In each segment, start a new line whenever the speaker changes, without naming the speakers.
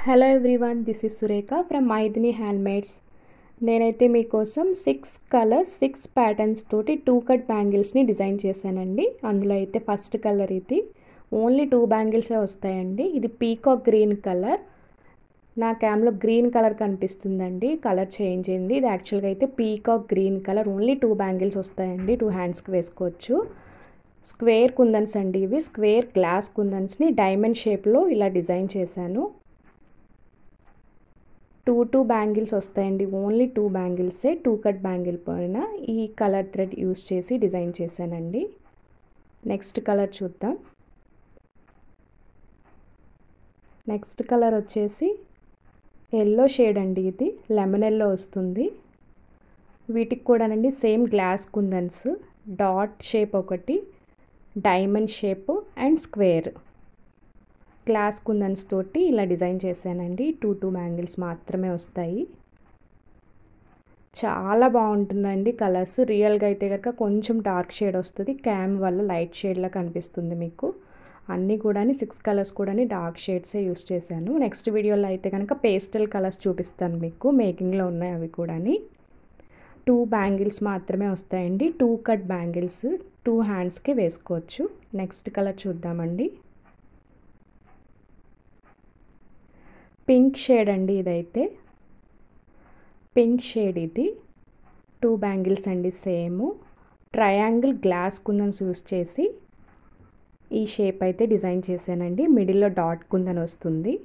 Hello everyone, this is Surekha from Maithini handmades. నేనైతే మీకోసం 6 colours 6 patterns తోటి 2 కట్ బ్యాంగిల్స్ని డిజైన్ చేశానండి. అందులో అయితే ఫస్ట్ కలర్ ఇది ఓన్లీ 2 బ్యాంగిల్సే వస్తాయండి. ఇది పీకాక్ గ్రీన్ కలర్. నా క్యామ్లో గ్రీన్ కలర్ కనిపిస్తుందండి, కలర్ చేంజ్ అయింది. ఇది యాక్చువల్గా అయితే peacock green colour. Only 2 bangles వస్తాయండి, 2 హ్యాండ్స్కి వేసుకోవచ్చు. స్క్వేర్ కుందన్స్ అండి ఇవి. స్క్వేర్ గ్లాస్ కుందన్స్ని డైమండ్ షేప్లో ఇలా డిజైన్ చేశాను. 2 బ్యాంగిల్స్ వస్తాయండి, ఓన్లీ 2 బ్యాంగిల్సే. 2 కట్ బ్యాంగిల్ పైన ఈ కలర్ థ్రెడ్ యూస్ చేసి డిజైన్ చేశానండి. నెక్స్ట్ కలర్ చూద్దాం. నెక్స్ట్ కలర్ వచ్చేసి ఎల్లో షేడ్ అండి. ఇది లెమన్ ఎల్లో వస్తుంది. వీటికి కూడానండి same glass kundans, dot shape ఒకటి, diamond shape and square glass kundans తోటి ఇలా డిజైన్ చేశానండి. 2 బ్యాంగిల్స్ మాత్రమే వస్తాయి. చాలా బాగుంటుందండి కలర్స్. రియల్గా అయితే కనుక కొంచెం డార్క్ షేడ్ వస్తుంది, క్యామ్ వల్ల లైట్ షేడ్లా కనిపిస్తుంది మీకు. అన్నీ కూడా 6 కలర్స్ కూడా డార్క్ షేడ్సే యూస్ చేశాను. నెక్స్ట్ వీడియోలో అయితే కనుక పేస్టల్ కలర్స్ చూపిస్తాను మీకు, మేకింగ్లో ఉన్నాయి అవి కూడా. 2 బ్యాంగిల్స్ మాత్రమే వస్తాయండి, 2 కట్ బ్యాంగిల్స్ 2 హ్యాండ్స్కి వేసుకోవచ్చు. నెక్స్ట్ కలర్ చూద్దామండి. పింక్ షేడ్ అండి. ఇదైతే పింక్ షేడ్. ఇది 2 బ్యాంగిల్స్ అండి, సేమ్ ట్రయాంగిల్ గ్లాస్ కుందన్స్ యూస్ చేసి ఈ షేప్ అయితే డిజైన్ చేశానండి. మిడిల్లో డాట్ కుందన్ వస్తుంది.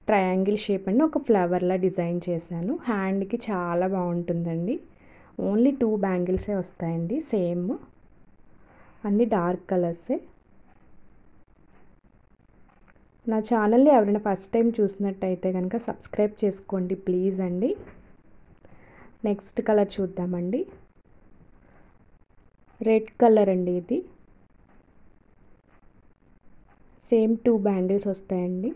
ట్రయాంగిల్ షేప్ అండి, ఒక ఫ్లవర్లా డిజైన్ చేశాను. హ్యాండ్కి చాలా బాగుంటుందండి. ఓన్లీ 2 బ్యాంగిల్సే వస్తాయండి, సేమ్ అన్ని డార్క్ కలర్సే. నా ఛానల్ని ఎవరైనా ఫస్ట్ టైం చూసినట్టయితే కనుక సబ్స్క్రైబ్ చేసుకోండి ప్లీజ్ అండి. నెక్స్ట్ కలర్ చూద్దామండి. రెడ్ కలర్ అండి. ఇది సేమ్ 2 బ్యాంగిల్స్ వస్తాయండి.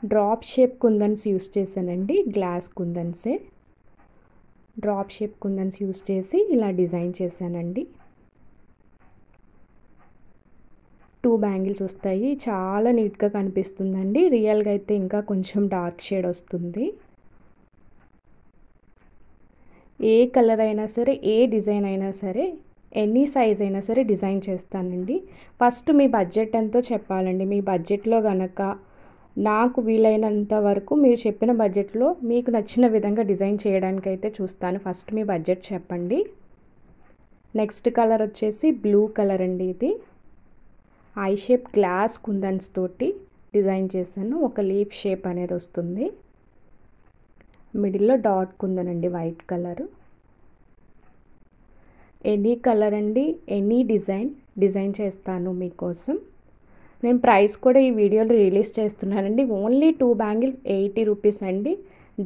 డ్రాప్ షేప్ కుందన్స్ యూస్ చేశానండి, గ్లాస్ కుందన్సే. డ్రాప్ షేప్ కుందన్స్ యూస్ చేసి ఇలా డిజైన్ చేశానండి. 2 బ్యాంగిల్స్ వస్తాయి. చాలా నీట్గా కనిపిస్తుందండి. రియల్గా అయితే ఇంకా కొంచెం డార్క్ షేడ్ వస్తుంది. ఏ కలర్ అయినా సరే, ఏ డిజైన్ అయినా సరే, ఎనీ సైజ్ అయినా సరే డిజైన్ చేస్తానండి. ఫస్ట్ మీ బడ్జెట్ ఎంతో చెప్పాలండి. మీ బడ్జెట్లో కనుక నాకు వీలైనంత వరకు మీరు చెప్పిన బడ్జెట్లో మీకు నచ్చిన విధంగా డిజైన్ చేయడానికి అయితే చూస్తాను. ఫస్ట్ మీ బడ్జెట్ చెప్పండి. నెక్స్ట్ కలర్ వచ్చేసి బ్లూ కలర్ అండి. ఇది ఐ షేప్ గ్లాస్ కుందన్స్ తోటి డిజైన్ చేశాను. ఒక లీఫ్ షేప్ అనేది వస్తుంది. మిడిల్లో డాట్ కుందన్ అండి, వైట్ కలర్. ఎనీ కలర్ అండి, ఎనీ డిజైన్ చేస్తాను మీకోసం. నేను ప్రైస్ కూడా ఈ వీడియోలో రిలీజ్ చేస్తున్నానండి. ఓన్లీ 2 బ్యాంగిల్స్ 80 రూపీస్ అండి.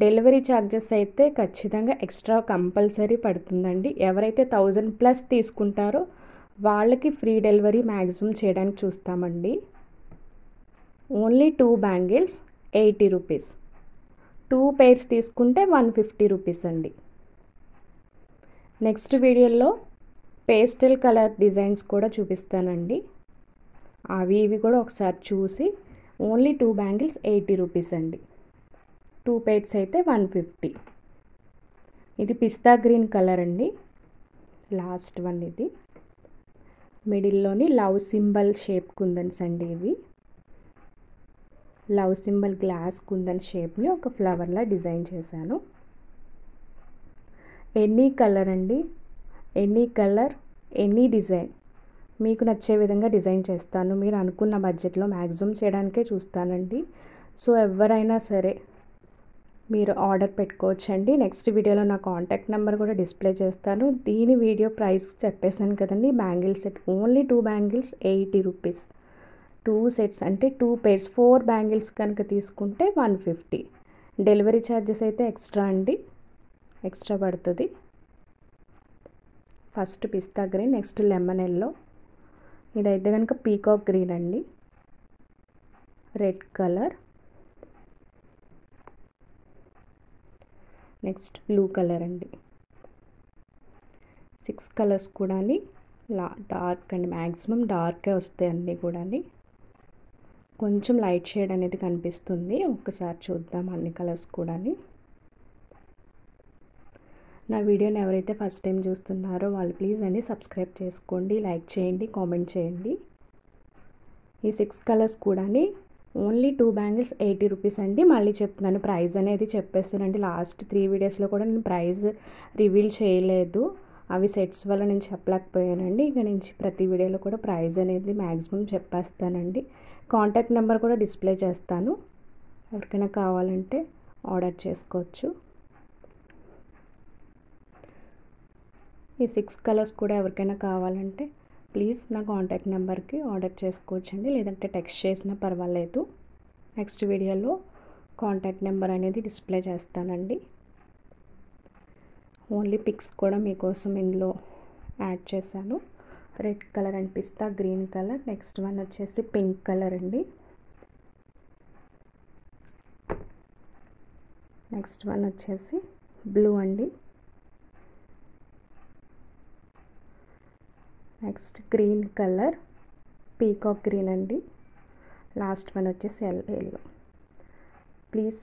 డెలివరీ ఛార్జెస్ అయితే ఖచ్చితంగా ఎక్స్ట్రా కంపల్సరీ పడుతుందండి. ఎవరైతే 1000+ తీసుకుంటారో వాళ్ళకి ఫ్రీ డెలివరీ మ్యాక్సిమం చేయడానికి చూస్తామండి. Only 2 bangles 80 rupees. 2 పేర్స్ తీసుకుంటే 150 రూపీస్ అండి. నెక్స్ట్ వీడియోలో పేస్టల్ కలర్ డిజైన్స్ కూడా చూపిస్తానండి. ఇవి కూడా ఒకసారి చూసి ఓన్లీ 2 బ్యాంగిల్స్ 80 రూపీస్ అండి. 2 పేర్స్ అయితే 150. ఇది పిస్తా గ్రీన్ కలర్ అండి, లాస్ట్ వన్. ఇది మిడిల్లోని లవ్ సింబల్ షేప్ కుందన్స్ అండి. ఇవి లవ్ సింబల్ గ్లాస్ కుందన్ షేప్ని ఒక ఫ్లవర్లా డిజైన్ చేశాను. ఎనీ కలర్ అండి, ఎనీ కలర్, ఎనీ డిజైన్ మీకు నచ్చే విధంగా డిజైన్ చేస్తాను. మీరు అనుకున్న బడ్జెట్లో మ్యాక్సిమం చేయడానికే చూస్తానండి. సో ఎవరైనా సరే మీరు ఆర్డర్ పెట్టుకోవచ్చండి. నెక్స్ట్ వీడియోలో నా కాంటాక్ట్ నెంబర్ కూడా డిస్ప్లే చేస్తాను. దీని వీడియో ప్రైస్ చెప్పేశాను కదండి. Bangle set only 2 bangles 80 rupees. 2 sets అంటే 2 పేర్స్ 4 బ్యాంగిల్స్ కనుక తీసుకుంటే 150. డెలివరీ ఛార్జెస్ అయితే ఎక్స్ట్రా అండి, ఎక్స్ట్రా పడుతుంది. ఫస్ట్ పిస్తా గ్రీన్, నెక్స్ట్ లెమన్ ఎల్లో. ఇదైతే కనుక పీకాక్ గ్రీన్ అండి. Red colour. Next blue colour అండి. 6 కలర్స్ కూడా డార్క్ అండి, మ్యాక్సిమం డార్కే వస్తాయి అన్నీ కూడా. కొంచెం లైట్ షేడ్ అనేది కనిపిస్తుంది. ఒక్కసారి చూద్దాం అన్ని కలర్స్ కూడా. నా వీడియోని ఎవరైతే ఫస్ట్ టైం చూస్తున్నారో వాళ్ళు ప్లీజ్ అండి సబ్స్క్రైబ్ చేసుకోండి, లైక్ చేయండి, కామెంట్ చేయండి. ఈ 6 కలర్స్ కూడా ఓన్లీ 2 బ్యాంగిల్స్ 80 రూపీస్ అండి. మళ్ళీ చెప్తున్నాను, ప్రైస్ అనేది చెప్పేస్తానండి. లాస్ట్ 3 వీడియోస్లో కూడా నేను ప్రైస్ రివీల్ చేయలేదు, అవి సెట్స్ వల్ల నేను చెప్పలేకపోయానండి. ఇక నుంచి ప్రతి వీడియోలో కూడా ప్రైస్ అనేది మ్యాక్సిమం చెప్పేస్తానండి. కాంటాక్ట్ నెంబర్ కూడా డిస్ప్లే చేస్తాను, ఎవరికైనా కావాలంటే ఆర్డర్ చేసుకోవచ్చు. ఈ 6 కలర్స్ కూడా ఎవరికైనా కావాలంటే ప్లీజ్ నా కాంటాక్ట్ నెంబర్కి ఆర్డర్ చేసుకోవచ్చండి, లేదంటే టెక్స్ట్ చేసినా పర్వాలేదు. నెక్స్ట్ వీడియోలో కాంటాక్ట్ నెంబర్ అనేది డిస్ప్లే చేస్తానండి. ఓన్లీ పిక్స్ కూడా మీకోసం ఇందులో యాడ్ చేశాను. Red colour and pista green colour. Next one వచ్చేసి పింక్ కలర్ అండి. నెక్స్ట్ వన్ వచ్చేసి బ్లూ అండి. Next green colour, peacock green అండి. లాస్ట్ వన్ వచ్చేసి ఎల్లో. ప్లీజ్